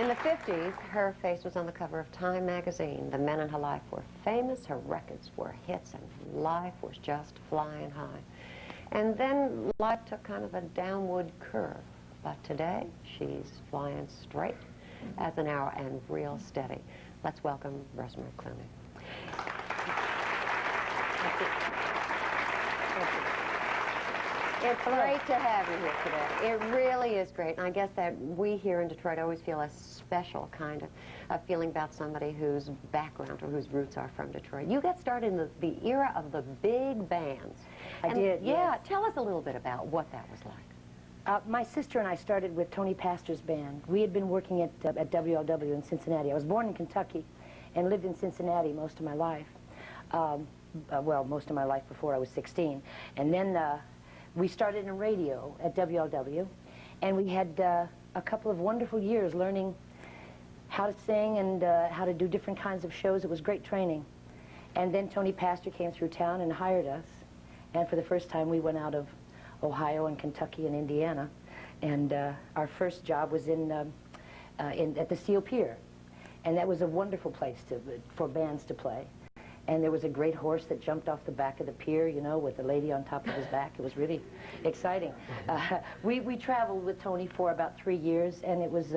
In the 50s, her face was on the cover of Time magazine. The men in her life were famous, her records were hits, and life was just flying high. And then life took kind of a downward curve. But today, she's flying straight as an arrow and real steady. Let's welcome Rosemary Clooney. It's great to have you here today. It really is great. And I guess that we here in Detroit always feel a special kind of feeling about somebody whose background or whose roots are from Detroit. You got started in the era of the big bands. I did, Yeah, yes. Tell us a little bit about what that was like. My sister and I started with Tony Pastor's band. We had been working at WLW in Cincinnati. I was born in Kentucky and lived in Cincinnati most of my life. Well, most of my life before I was 16. And then we started in radio at WLW, and we had a couple of wonderful years learning how to sing and how to do different kinds of shows. It was great training. And then Tony Pastor came through town and hired us. And for the first time, we went out of Ohio and Kentucky and Indiana. And our first job was at the Steel Pier. And that was a wonderful place for bands to play. And there was a great horse that jumped off the back of the pier, you know, with the lady on top of his back. It was really exciting. We traveled with Tony for about 3 years, and it was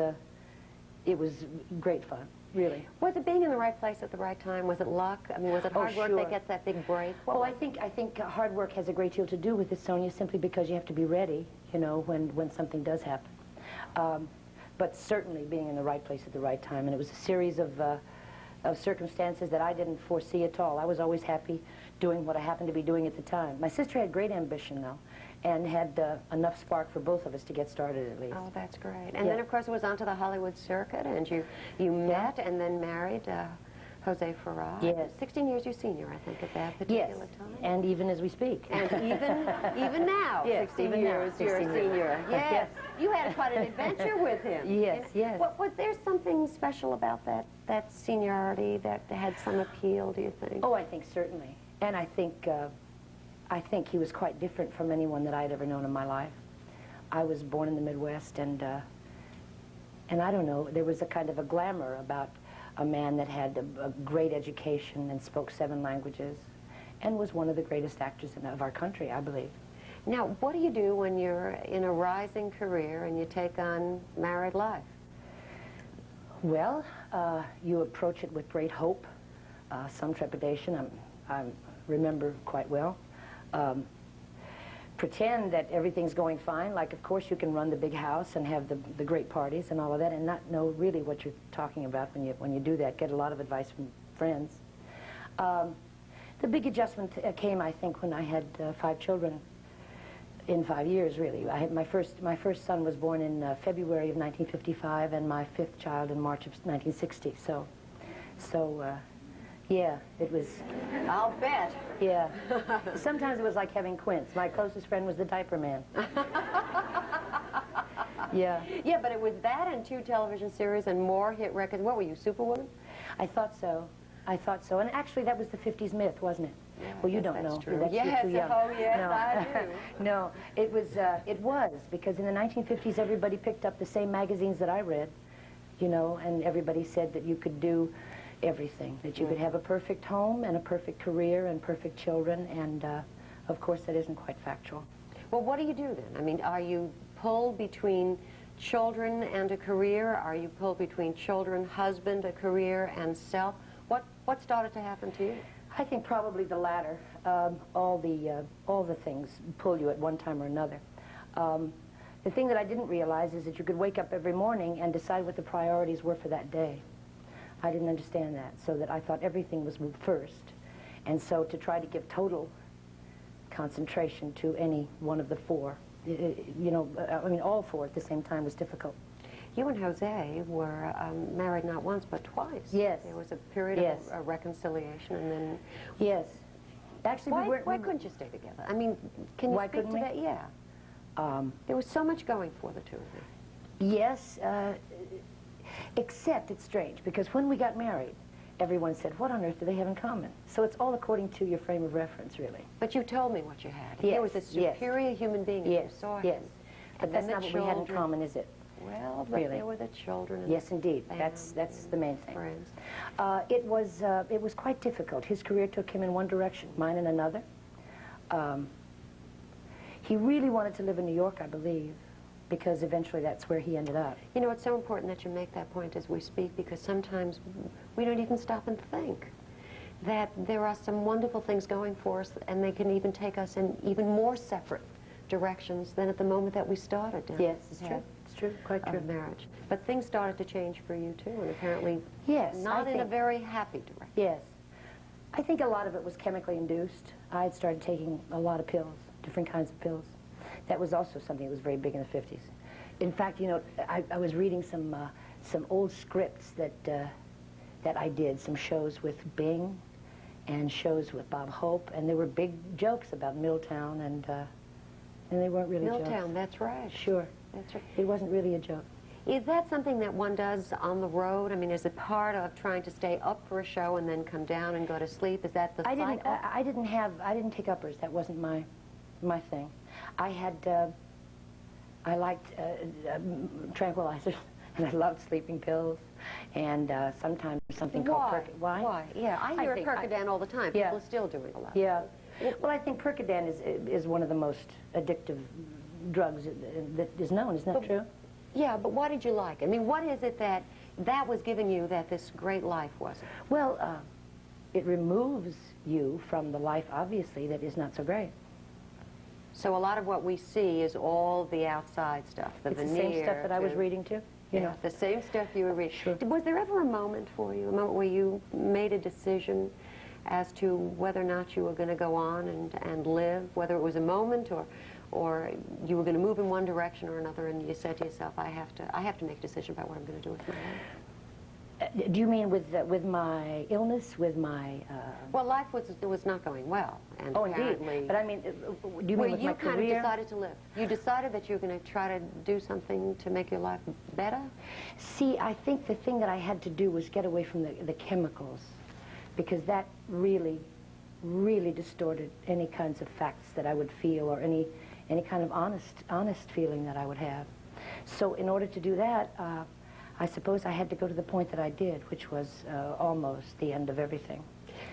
great fun, really. Was it being in the right place at the right time? Was it luck? I mean, was it hard work that gets that big break? Oh, I think hard work has a great deal to do with it, Sonia, simply because you have to be ready, you know, when something does happen. But certainly being in the right place at the right time, and it was a series of circumstances that I didn't foresee at all. I was always happy doing what I happened to be doing at the time. My sister had great ambition, though, and had enough spark for both of us to get started, at least. Oh, that's great. And then, of course, it was onto the Hollywood circuit, and you met and then married Jose Farad. Yes. 16 years your senior, I think, at that particular time. And even as we speak. And even now, yes, 16 years, you're a senior. Yes. Yes. You had quite an adventure with him. Yes, yes. Was there something special about that seniority that had some appeal, do you think? Oh, I think certainly. And I think he was quite different from anyone that I had ever known in my life. I was born in the Midwest, and I don't know, there was a kind of a glamour about a man that had a great education and spoke 7 languages and was one of the greatest actors of our country, I believe. Now, what do you do when you're in a rising career and you take on married life? Well, you approach it with great hope, some trepidation, I remember quite well. Pretend that everything's going fine, like of course you can run the big house and have the great parties and all of that, and not know really what you're talking about when you do that. Get a lot of advice from friends. The big adjustment came, I think, when I had 5 children in 5 years, really. I had my first son was born in February of 1955, and my 5th child in March of 1960. So yeah, it was. I'll bet. Yeah. Sometimes it was like having Quince. My closest friend was the diaper man. Yeah. Yeah, but it was that and 2 television series and more hit records. What were you, Superwoman? I thought so. I thought so. And actually, that was the 50s myth, wasn't it? Yeah, well, you don't that's know. True. That's yes, too young. Oh, yes, no. I do. No, it was, because in the 1950s, everybody picked up the same magazines that I read, you know, and everybody said that you could do everything, that you could have a perfect home and a perfect career and perfect children, and of course that isn't quite factual. Well, what do you do then? I mean, are you pulled between children and a career? Are you pulled between children, husband, a career, and self? What started to happen to you? I think probably the latter. All the things pull you at one time or another. The thing that I didn't realize is that you could wake up every morning and decide what the priorities were for that day. I didn't understand that, so that I thought everything was first. And so to try to give total concentration to any one of the 4, you know, I mean, all 4 at the same time was difficult. You and Jose were married not once, but twice. Yes. There was a period of reconciliation, and then... Yes. Actually, why couldn't you stay together? I mean, can you speak to that? Yeah. There was so much going for the 2 of you. Yes, except it's strange, because when we got married, everyone said, what on earth do they have in common? So it's all according to your frame of reference, really. But you told me what you had. Yes, There was a superior human being, and you saw him. Yes, but that's not what we had in common, is it? Well, but really. there were the children. And Yes, indeed. family That's the main thing. friends. It was quite difficult. His career took him in one direction, mine in another. He really wanted to live in New York, I believe, because eventually that's where he ended up. You know, it's so important that you make that point as we speak, because sometimes we don't even stop and think that there are some wonderful things going for us, and they can even take us in even more separate directions than at the moment that we started. Yes, it's true. It's true, quite true. Of marriage. But things started to change for you too, and apparently Yes, not I in a think- very happy direction. Yes. I think a lot of it was chemically induced. I had started taking a lot of pills, different kinds of pills. That was also something that was very big in the 50s. In fact, you know, I was reading some old scripts that I did, some shows with Bing and shows with Bob Hope, and there were big jokes about Milltown, and they weren't really Milltown, jokes. that's right. Sure. That's right. It wasn't really a joke. Is that something that one does on the road? I mean, is it part of trying to stay up for a show and then come down and go to sleep? Is that the cycle? I didn't take uppers. That wasn't my thing. I liked tranquilizers, and I loved sleeping pills, and sometimes something called Percodan. Why? Why? Yeah, I hear think Percodan all the time. Yeah. People are still doing a lot. Yeah. Well, I think Percodan is one of the most addictive drugs that is known. Isn't that true? Yeah, but why did you like it? I mean, what is it that was giving you that this great life wasn't? Well, it removes you from the life, obviously, that is not so great. So a lot of what we see is all the outside stuff, the It's veneer. the same stuff that I was reading, too. You know. The same stuff you were reading. Sure. Was there ever a moment for you, a moment where you made a decision as to whether or not you were going to go on and live, whether it was a moment or you were going to move in one direction or another, and you said to yourself, I have to make a decision about what I'm going to do with my life? Do you mean with my illness, with my... Well, life was not going well, and Oh, apparently... indeed. But I mean, do you Well, mean with my you kind career? of decided to live. You decided that you were going to try to do something to make your life better? See, I think the thing that I had to do was get away from the chemicals, because that really, really distorted any kinds of facts that I would feel, or any kind of honest feeling that I would have. So in order to do that, I suppose I had to go to the point that I did, which was almost the end of everything.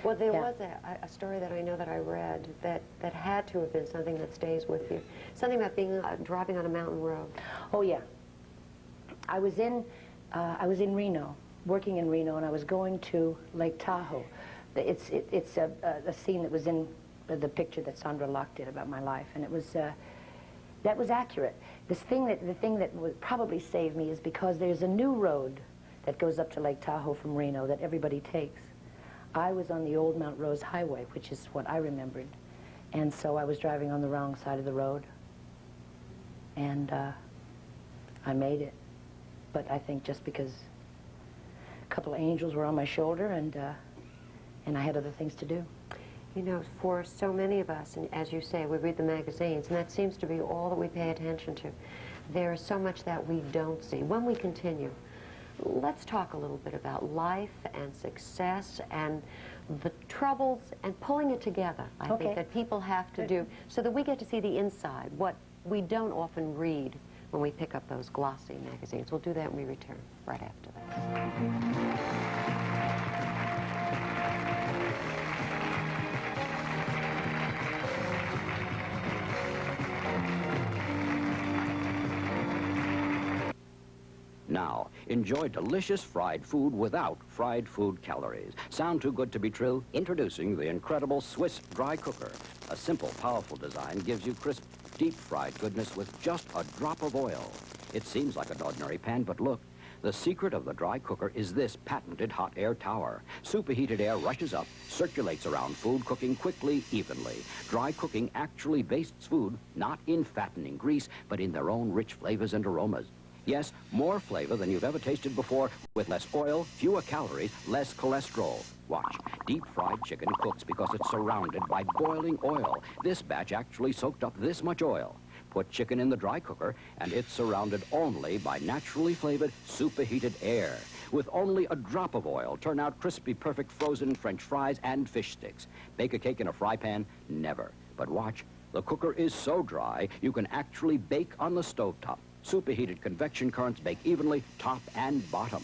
Well, there was a story that I know that I read that had to have been something that stays with you. Something about being driving on a mountain road. Oh, yeah. I was in Reno, working in Reno, and I was going to Lake Tahoe. It's a scene that was in the picture that Sandra Locke did about my life, and it was that was accurate. The thing that would probably save me is because there's a new road that goes up to Lake Tahoe from Reno that everybody takes. I was on the old Mount Rose Highway, which is what I remembered, and so I was driving on the wrong side of the road, and I made it. But I think just because a couple of angels were on my shoulder, and I had other things to do. You know, for so many of us, and as you say, we read the magazines, and that seems to be all that we pay attention to. There is so much that we don't see. When we continue, let's talk a little bit about life and success and the troubles and pulling it together, I think, that people have to do, so that we get to see the inside, what we don't often read when we pick up those glossy magazines. We'll do that when we return right after that. Now, enjoy delicious fried food without fried food calories. Sound too good to be true? Introducing the incredible Swiss dry cooker. A simple, powerful design gives you crisp, deep-fried goodness with just a drop of oil. It seems like an ordinary pan, but look. The secret of the dry cooker is this patented hot air tower. Superheated air rushes up, circulates around food, cooking quickly, evenly. Dry cooking actually bastes food, not in fattening grease, but in their own rich flavors and aromas. Yes, more flavor than you've ever tasted before, with less oil, fewer calories, less cholesterol. Watch. Deep-fried chicken cooks because it's surrounded by boiling oil. This batch actually soaked up this much oil. Put chicken in the dry cooker, and it's surrounded only by naturally flavored, superheated air. With only a drop of oil, turn out crispy, perfect frozen French fries and fish sticks. Bake a cake in a fry pan? Never. But watch. The cooker is so dry, you can actually bake on the stovetop. Superheated convection currents bake evenly top and bottom.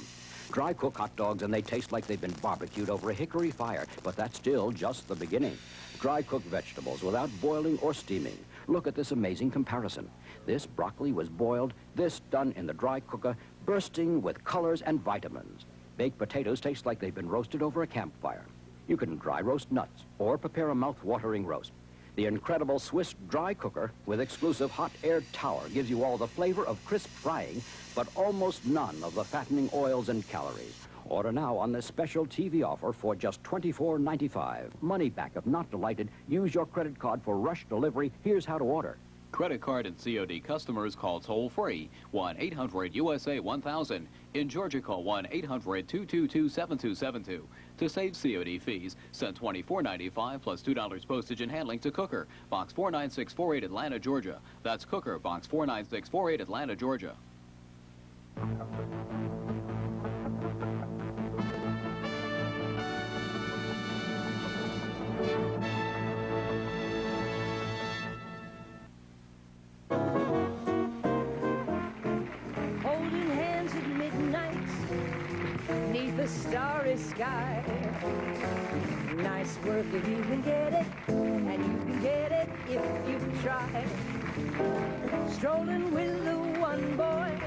Dry cook hot dogs and they taste like they've been barbecued over a hickory fire, but that's still just the beginning. Dry cook vegetables without boiling or steaming. Look at this amazing comparison. This broccoli was boiled, this done in the dry cooker, bursting with colors and vitamins. Baked potatoes taste like they've been roasted over a campfire. You can dry roast nuts or prepare a mouth-watering roast. The incredible Swiss dry cooker with exclusive hot air tower gives you all the flavor of crisp frying, but almost none of the fattening oils and calories. Order now on this special TV offer for just $24.95. Money back if not delighted. Use your credit card for rush delivery. Here's how to order. Credit card and COD customers call toll-free 1-800-USA-1000. In Georgia, call 1-800-222-7272. To save COD fees, send $24.95 plus $2 postage and handling to Cooker, Box 49648, Atlanta, Georgia. That's Cooker, Box 49648, Atlanta, Georgia. Holding hands at midnight, neath the starry sky. Nice work if you can get it, and you can get it if you try. Strolling with the one boy.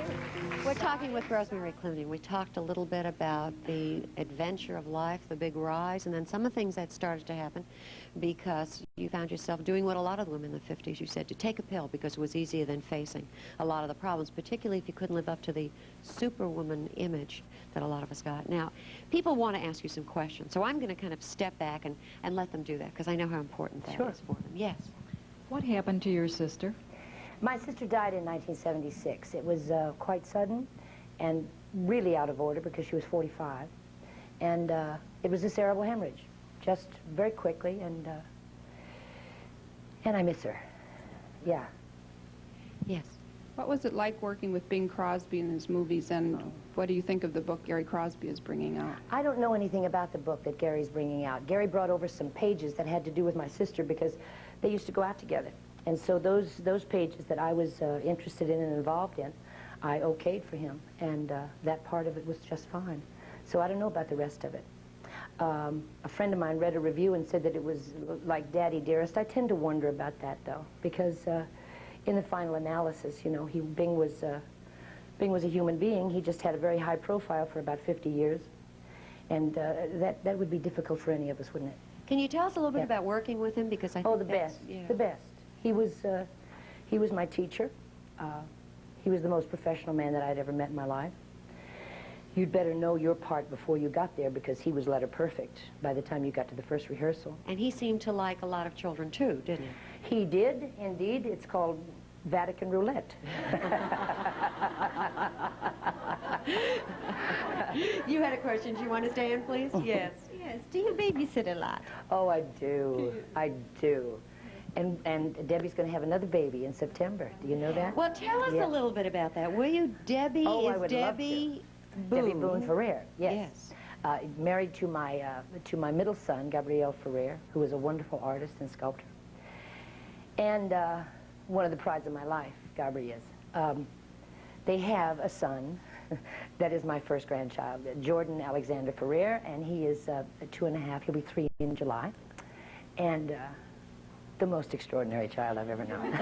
We're talking with Rosemary Clooney. We talked a little bit about the adventure of life, the big rise, and then some of the things that started to happen because you found yourself doing what a lot of the women in the 50s, you said, to take a pill because it was easier than facing a lot of the problems, particularly if you couldn't live up to the superwoman image that a lot of us got. Now, people want to ask you some questions, so I'm going to kind of step back and let them do that because I know how important that is for them. Yes. What happened to your sister? My sister died in 1976. It was quite sudden and really out of order because she was 45. And it was a cerebral hemorrhage, just very quickly, and I miss her. Yeah. Yes. What was it like working with Bing Crosby in his movies, and what do you think of the book Gary Crosby is bringing out? I don't know anything about the book that Gary's bringing out. Gary brought over some pages that had to do with my sister because they used to go out together. And so those pages that I was interested in and involved in, I okayed for him, and that part of it was just fine. So I don't know about the rest of it. A friend of mine read a review and said that it was like Daddy Dearest. I tend to wonder about that, though, because in the final analysis, you know, Bing was a human being. He just had a very high profile for about 50 years, and that would be difficult for any of us, wouldn't it? Can you tell us a little bit about working with him? Because I think the best, the best. He was my teacher. He was the most professional man that I'd ever met in my life. You'd better know your part before you got there because he was letter perfect by the time you got to the first rehearsal. And he seemed to like a lot of children, too, didn't he? He did, indeed. It's called Vatican Roulette. You had a question. Do you want to stay in, please? Yes. Yes. Do you babysit a lot? Oh, I do. I do. And Debbie's going to have another baby in September. Do you know that? Well, tell us a little bit about that, will you? Debbie I is would Debbie love to. Boone. Debbie Boone Ferrer, yes. Married to my middle son, Gabriel Ferrer, who is a wonderful artist and sculptor. And one of the prides of my life, Gabri is. They have a son that is my first grandchild, Jordan Alexander Ferrer, and he is 2.5. He'll be 3 in July. And the most extraordinary child I've ever known.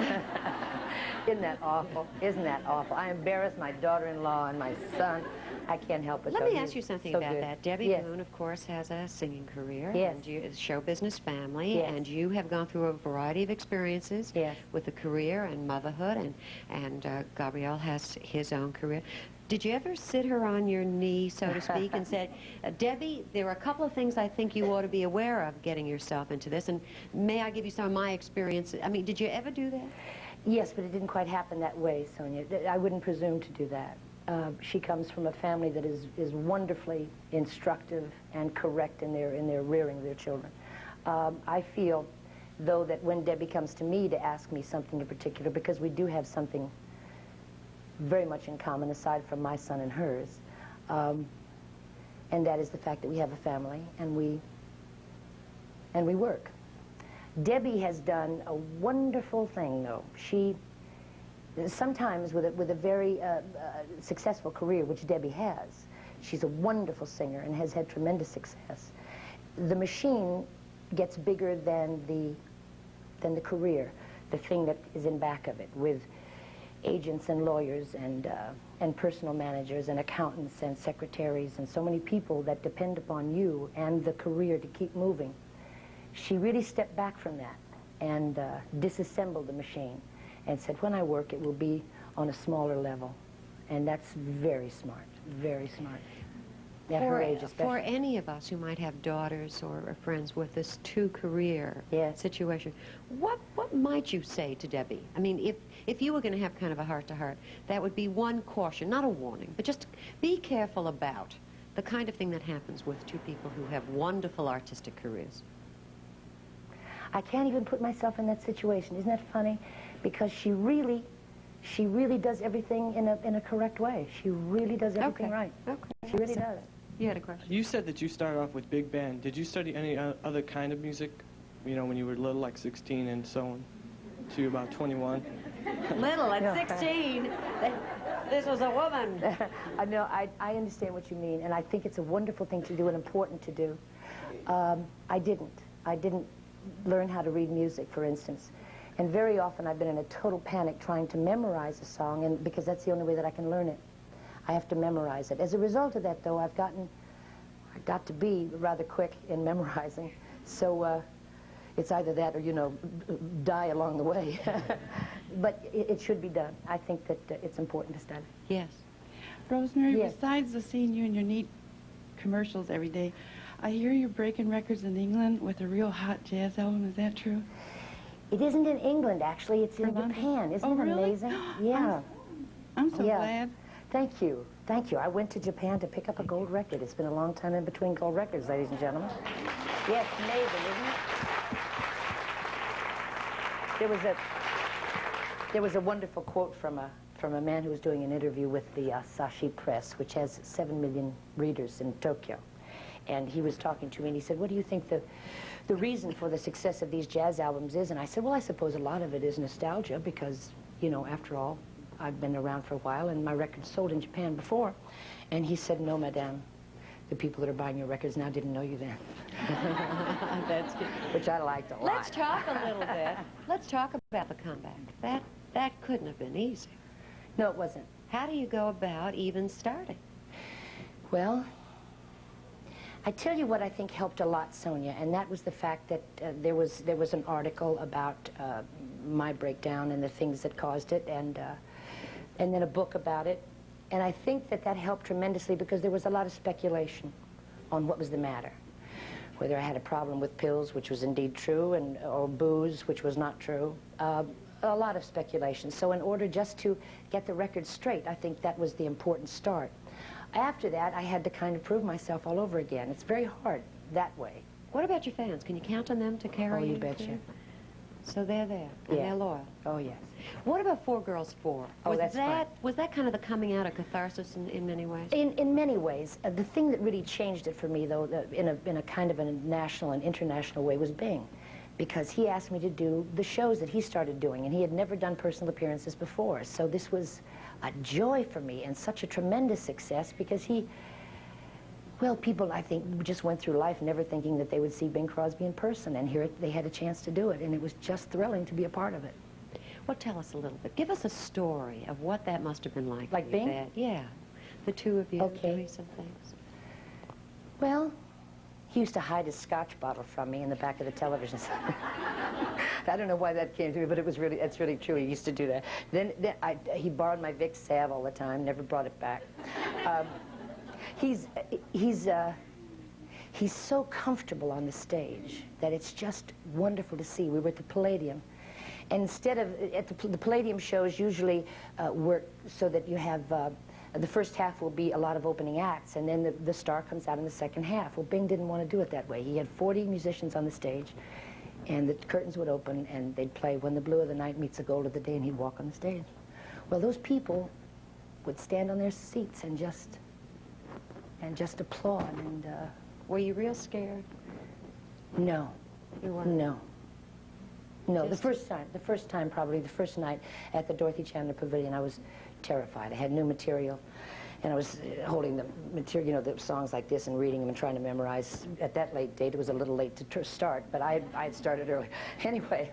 Isn't that awful? Isn't that awful? I embarrass my daughter-in-law and my son. I can't help it. Let me ask you something so about good. that. Debbie Yes. Boone, of course, has a singing career. Yes. And a show business family. Yes. And you have gone through a variety of experiences Yes. with a career and motherhood. And Gabriel has his own career. Did you ever sit her on your knee, so to speak, and say, Debbie, there are a couple of things I think you ought to be aware of getting yourself into this, and may I give you some of my experience? I mean, did you ever do that? Yes, but it didn't quite happen that way, Sonia. I wouldn't presume to do that. She comes from a family that is wonderfully instructive and correct in their rearing of their children. I feel, though, that when Debbie comes to me to ask me something in particular, because we do have something very much in common aside from my son and hers, and that is the fact that we have a family and we work. Debbie has done a wonderful thing, though. She sometimes with a very successful career, which Debbie has, she's a wonderful singer and has had tremendous success, the machine gets bigger than the career, the thing that is in back of it, with agents and lawyers and personal managers and accountants and secretaries and so many people that depend upon you and the career to keep moving. She really stepped back from that and disassembled the machine and said, when I work, it will be on a smaller level. And that's very smart, very smart. At her age especially. For any of us who might have daughters or friends with this two-career situation, what might you say to Debbie? I mean, if you were going to have kind of a heart-to-heart, that would be one caution, not a warning, but just be careful about the kind of thing that happens with two people who have wonderful artistic careers. I can't even put myself in that situation. Isn't that funny? Because she really does everything in a correct way. She really does everything right. Okay. She really does. You had a question? You said that you started off with big band. Did you study any other kind of music, you know, when you were little, like 16 and so on, to about 21? Little, at 16. This was a woman. No, I understand what you mean, and I think it's a wonderful thing to do and important to do. I didn't learn how to read music, for instance. And very often I've been in a total panic trying to memorize a song, and because that's the only way that I can learn it. I have to memorize it. As a result of that, though, I got to be rather quick in memorizing. So it's either that or, you know, die along the way. But it should be done. I think that it's important to study. Yes. Rosemary, Yes. besides the seeing you in your neat commercials every day, I hear you're breaking records in England with a real hot jazz album. Is that true? It isn't in England, actually. It's in London? Japan. Isn't Oh, it really? amazing? Yeah. I'm so Yeah. glad. Thank you. Thank you. I went to Japan to pick up a gold record. It's been a long time in between gold records, ladies and gentlemen. Yes, amazing, isn't it? There was a wonderful quote from a man who was doing an interview with the Sashi Press, which has 7 million readers in Tokyo. And he was talking to me, and he said, what do you think the reason for the success of these jazz albums is? And I said, well, I suppose a lot of it is nostalgia, because, you know, after all, I've been around for a while, and my records sold in Japan before. And he said, no, madame, the people that are buying your records now didn't know you then. That's good. Which I liked a lot. Let's talk a little bit. Let's talk about the comeback. That couldn't have been easy. No, it wasn't. How do you go about even starting? Well, I tell you what I think helped a lot, Sonia, and that was the fact that there was an article about my breakdown and the things that caused it, and then a book about it. And I think that helped tremendously, because there was a lot of speculation on what was the matter. Whether I had a problem with pills, which was indeed true, or booze, which was not true. A lot of speculation. So in order just to get the record straight, I think that was the important start. After that, I had to kind of prove myself all over again. It's very hard that way. What about your fans? Can you count on them to carry Oh, you? you betcha. So they're there, and Yeah. they're loyal. Oh, yes. What about Four Girls Four? Oh, that's fun. Was that kind of the coming out of catharsis in many ways? In many ways. The thing that really changed it for me, though, in a kind of a national and international way, was Bing. Because he asked me to do the shows that he started doing, and he had never done personal appearances before. So this was a joy for me, and such a tremendous success, because well, people, I think, just went through life never thinking that they would see Bing Crosby in person, and here they had a chance to do it, and it was just thrilling to be a part of it. Well, tell us a little bit. Give us a story of what that must have been like. Like for you, Bing? Dad. Yeah. The two of you Okay. doing some things. Well, he used to hide his scotch bottle from me in the back of the television set. I don't know why that came to me, but it's really true. He used to do that. Then he borrowed my Vicks salve all the time, never brought it back. He's so comfortable on the stage that it's just wonderful to see. We were at the Palladium, and instead of the Palladium shows usually work so that you have the first half will be a lot of opening acts, and then the star comes out in the second half. Well, Bing didn't want to do it that way. He had 40 musicians on the stage, and the curtains would open, and they'd play When the Blue of the Night Meets the Gold of the Day, and he'd walk on the stage. Well, those people would stand on their seats and just applaud. And Were you real scared? no, You weren't? no. No, the first time probably, the first night at the Dorothy Chandler Pavilion, I was terrified. I had new material, and I was holding the material, you know, the songs like this and reading them and trying to memorize. At that late date, it was a little late to start, but I had started early. Anyway,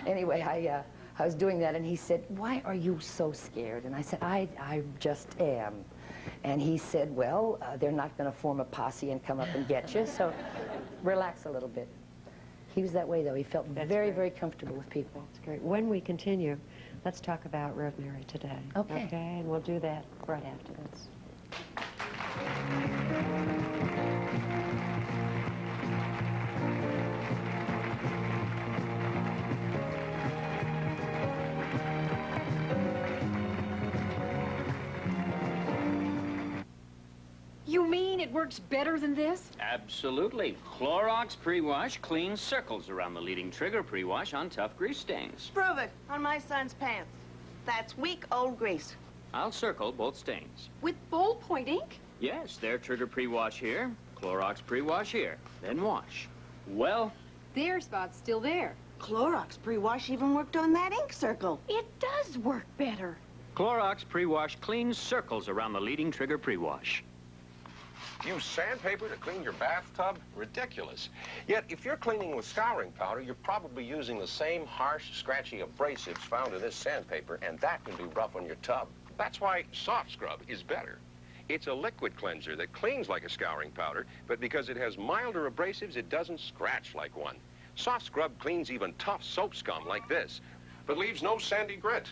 I was doing that, and he said, "Why are you so scared?" And I said, I just am. And he said, "Well, they're not going to form a posse and come up and get you, so relax a little bit." He was that way, though. He felt very comfortable with people. That's great. When we continue, let's talk about Rosemary today. Okay. Okay, and we'll do that right after this. You mean it works better than this? Absolutely. Clorox Pre-Wash cleans circles around the leading trigger pre-wash on tough grease stains. Prove it on my son's pants. That's weak old grease. I'll circle both stains. With ballpoint ink? Yes, their trigger pre-wash here, Clorox Pre-Wash here, then wash. Well, Their spot's still there. Clorox pre-wash even worked on that ink circle. It does work better. Clorox Pre-Wash cleans circles around the leading trigger pre-wash. Use sandpaper to clean your bathtub? Ridiculous. Yet, if you're cleaning with scouring powder, you're probably using the same harsh, scratchy abrasives found in this sandpaper, and that can be rough on your tub. That's why Soft Scrub is better. It's a liquid cleanser that cleans like a scouring powder, but because it has milder abrasives, it doesn't scratch like one. Soft Scrub cleans even tough soap scum like this, but leaves no sandy grit.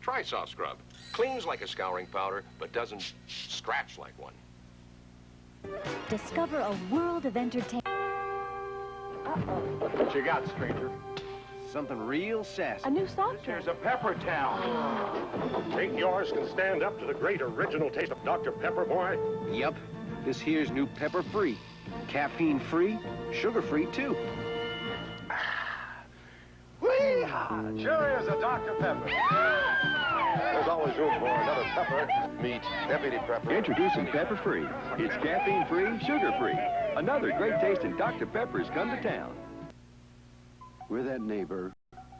Try Soft Scrub. Cleans like a scouring powder, but doesn't scratch like one. Discover a world of entertainment. What you got, stranger? Something real sassy. A new soft drink. There's a Pepper Town. Think yours can stand up to the great original taste of Dr. Pepper, boy? Yep. This here's new Pepper Free. Caffeine free, sugar free too. Whee-haw! Sure is a Dr. Pepper. There's always room for another pepper. Meet Deputy Pepper. Introducing Pepper Free. It's caffeine free, sugar free. Another great tasting Dr. Pepper's come to town. We're that neighbor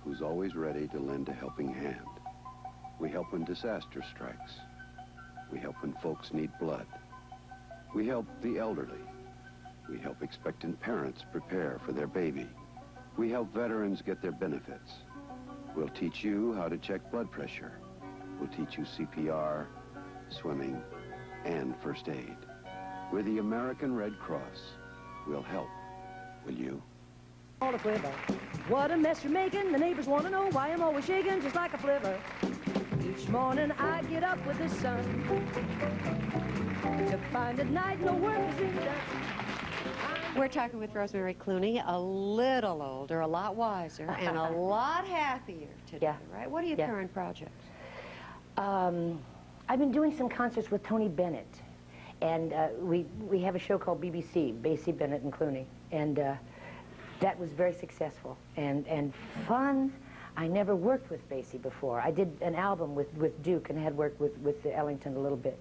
who's always ready to lend a helping hand. We help when disaster strikes. We help when folks need blood. We help the elderly. We help expectant parents prepare for their baby. We help veterans get their benefits. We'll teach you how to check blood pressure. We'll teach you CPR, swimming, and first aid. We're the American Red Cross. We'll help. Will you? All the quiver. What a mess you're making. The neighbors want to know why I'm always shaking just like a flivver. Each morning I get up with the sun to find at night no work is being done. We're talking with Rosemary Clooney, a little older, a lot wiser, and a lot happier today, right? What are your current projects? I've been doing some concerts with Tony Bennett, and we have a show called BBC, Basie, Bennett, and Clooney, and that was very successful and fun. I never worked with Basie before. I did an album with Duke and had worked with Ellington a little bit.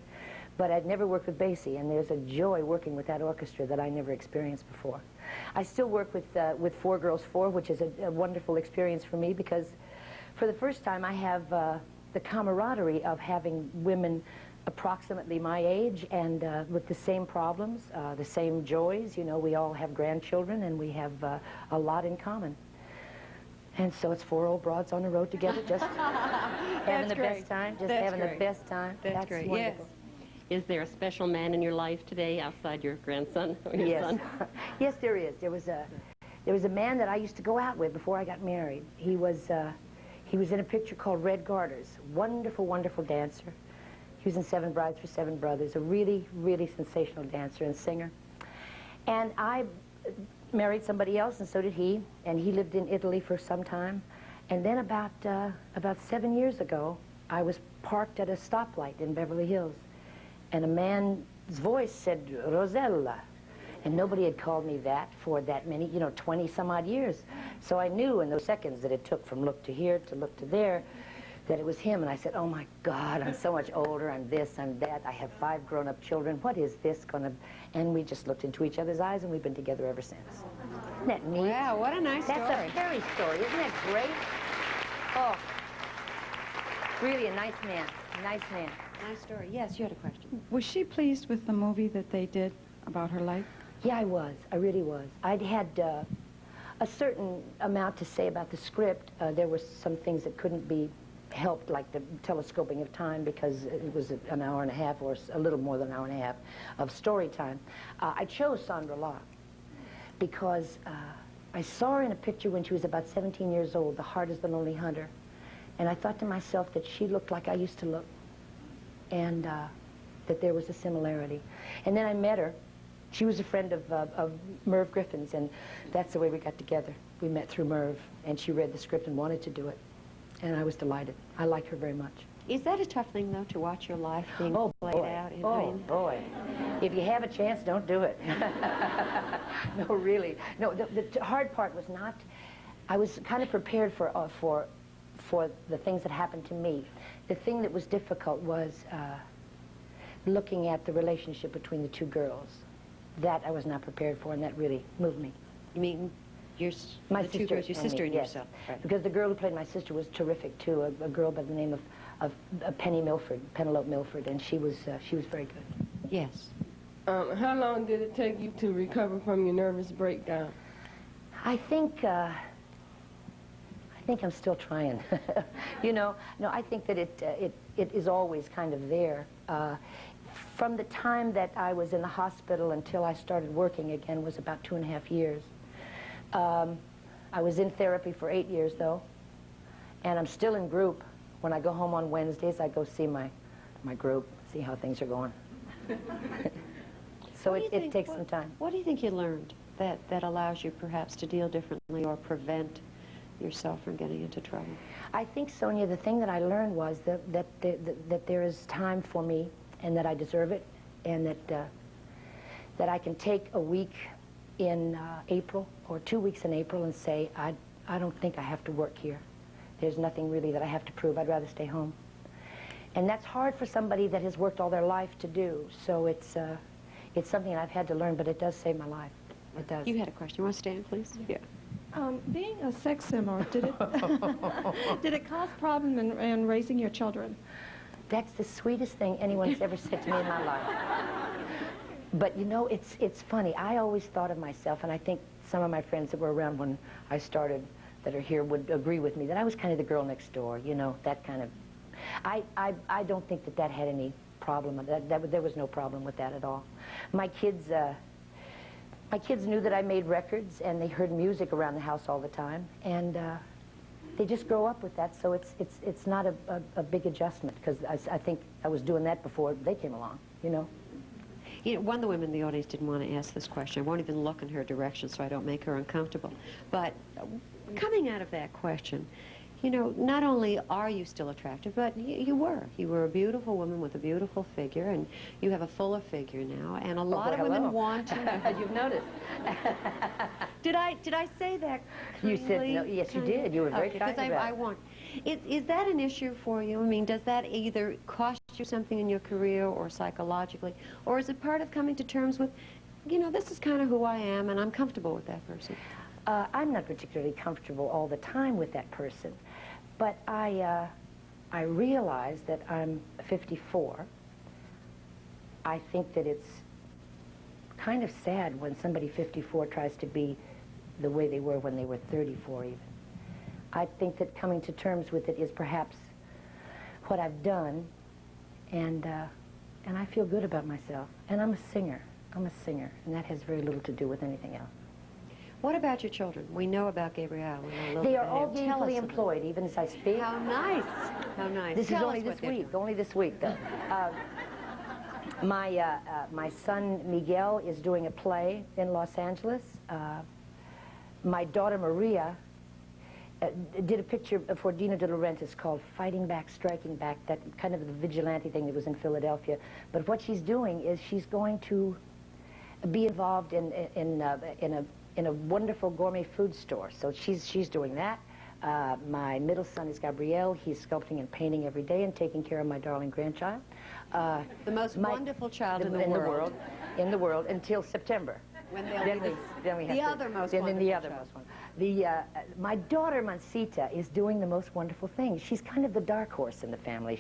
But I'd never worked with Basie, and there's a joy working with that orchestra that I never experienced before. I still work with Four Girls Four, which is a wonderful experience for me because for the first time I have the camaraderie of having women approximately my age and with the same problems, the same joys. You know, we all have grandchildren and we have a lot in common. And so it's four old broads on the road together, just having the best time, just having the best time. That's great, wonderful. yes. Is there a special man in your life today outside your grandson or your son? Yes, there is. There was a man that I used to go out with before I got married. He was in a picture called Red Garters. Wonderful, wonderful dancer. He was in Seven Brides for Seven Brothers. A really, really sensational dancer and singer. And I married somebody else, and so did he. And he lived in Italy for some time. And then about 7 years ago, I was parked at a stoplight in Beverly Hills. And a man's voice said, Rosella. And nobody had called me that for that many, 20 some odd years. So I knew in those seconds that it took from look to here to look to there that it was him, and I said, oh my God, I'm so much older, I'm this, I'm that, I have 5 grown-up children, what is this gonna, and we just looked into each other's eyes, and we've been together ever since. Isn't that neat? Wow, what a nice story. That's a fairy story, isn't that great? Oh, really a nice man, nice man. Nice story. Yes, you had a question. Was she pleased with the movie that they did about her life? Yeah, I really was. I'd had a certain amount to say about the script. There were some things that couldn't be helped, like the telescoping of time, because it was an hour and a half, or a little more than an hour and a half of story time. I chose Sandra Locke because I saw her in a picture when she was about 17 years old, The Heart is the Lonely Hunter, and I thought to myself that she looked like I used to look, and that there was a similarity. And then I met her. She was a friend of Merv Griffin's, and that's the way we got together. We met through Merv, and she read the script and wanted to do it. And I was delighted. I like her very much. Is that a tough thing, though, to watch your life being played out? Oh, boy. If you have a chance, don't do it. No, really. No, the hard part was not... I was kind of prepared for the things that happened to me. The thing that was difficult was looking at the relationship between the 2 girls. That I was not prepared for, and that really moved me. You mean your sister and yes. yourself? Right. Because the girl who played my sister was terrific too. A girl by the name of Penelope Milford, and she was very good. Yes. How long did it take you to recover from your nervous breakdown? I think I'm still trying. You know, no, I think that it is always kind of there. From the time that I was in the hospital until I started working again was about 2.5 years. I was in therapy for 8 years, though, and I'm still in group. When I go home on Wednesdays, I go see my group, see how things are going. So it takes some time. What do you think you learned that allows you perhaps to deal differently or prevent yourself from getting into trouble? I think, Sonia, the thing that I learned was that there is time for me, and that I deserve it, and that I can take a week in April or 2 weeks in April and say, I don't think I have to work here. There's nothing really that I have to prove. I'd rather stay home. And that's hard for somebody that has worked all their life to do. So it's something I've had to learn, but it does save my life. It does. You had a question. You want to stand, please? Yeah. Being a sex symbol, did it cause problem in raising your children? That's the sweetest thing anyone's ever said to me in my life. But you know, it's funny. I always thought of myself, and I think some of my friends that were around when I started that are here would agree with me, that I was kind of the girl next door, you know, that kind of... I don't think that had any problem. There was no problem with that at all. My kids knew that I made records, and they heard music around the house all the time, and they just grow up with that, so it's not a big adjustment, because I think I was doing that before they came along, you know? You know, one of the women in the audience didn't want to ask this question. I won't even look in her direction so I don't make her uncomfortable. But coming out of that question, you know, not only are you still attractive, but you were. You were a beautiful woman with a beautiful figure, and you have a fuller figure now, and a lot of women want to... You've noticed. Did I say that clearly? You said, no, yes, you did. You were very kind about it. I want... Is that an issue for you? I mean, does that either cost you something in your career or psychologically, or is it part of coming to terms with, you know, this is kind of who I am, and I'm comfortable with that person? I'm not particularly comfortable all the time with that person, but I realize that I'm 54. I think that it's kind of sad when somebody 54 tries to be the way they were when they were 34 even. I think that coming to terms with it is perhaps what I've done, and I feel good about myself. And I'm a singer. I'm a singer, and that has very little to do with anything else. What about your children? We know about Gabrielle. They are all gainfully employed, even as I speak. How nice. How nice. This is only this week. Only this week, though. My son Miguel is doing a play in Los Angeles. My daughter Maria did a picture for Dino De Laurentiis called Fighting Back, Striking Back, that kind of the vigilante thing that was in Philadelphia. But what she's doing is she's going to be involved in a wonderful gourmet food store. So she's doing that. My middle son is Gabriel. He's sculpting and painting every day and taking care of my darling grandchild. The most wonderful child in the world. In the world until September. When they'll be the other most wonderful child. My daughter, Mansita, is doing the most wonderful thing. She's kind of the dark horse in the family.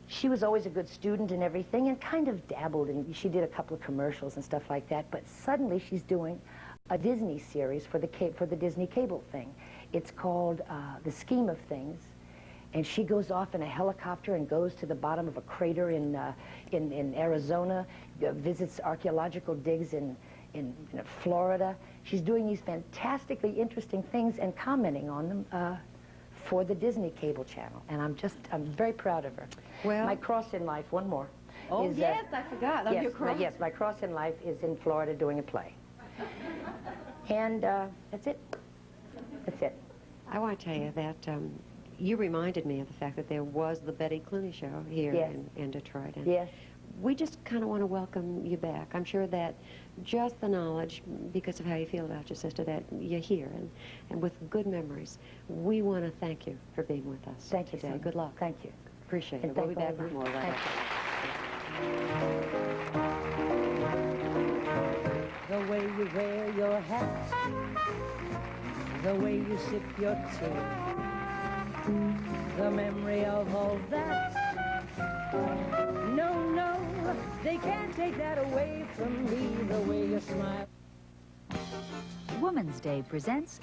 She was always a good student and everything and kind of dabbled, and she did a couple of commercials and stuff like that, but suddenly she's doing a Disney series for the Disney cable thing. It's called The Scheme of Things, and she goes off in a helicopter and goes to the bottom of a crater in Arizona, visits archaeological digs in Florida. She's doing these fantastically interesting things and commenting on them for the Disney cable channel, and I'm very proud of her. Well, my cross in life, one more. Oh, is, yes, I forgot. Yes, your cross. yes, my cross in life is in Florida doing a play. And that's it. That's it. I want to tell you that you reminded me of the fact that there was the Betty Clooney show here Yes. in Detroit. And Yes. we just kind of want to welcome you back. I'm sure that just the knowledge, because of how you feel about your sister, that you're here and with good memories, we want to thank you for being with us Thank you, today. Sonya. Good luck. Thank you. Appreciate And it. We'll be thank back all with of more you. later. The way you wear your hat, the way you sip your tea, the memory of all that. No, no, they can't take that away from me, the way you smile. Woman's Day presents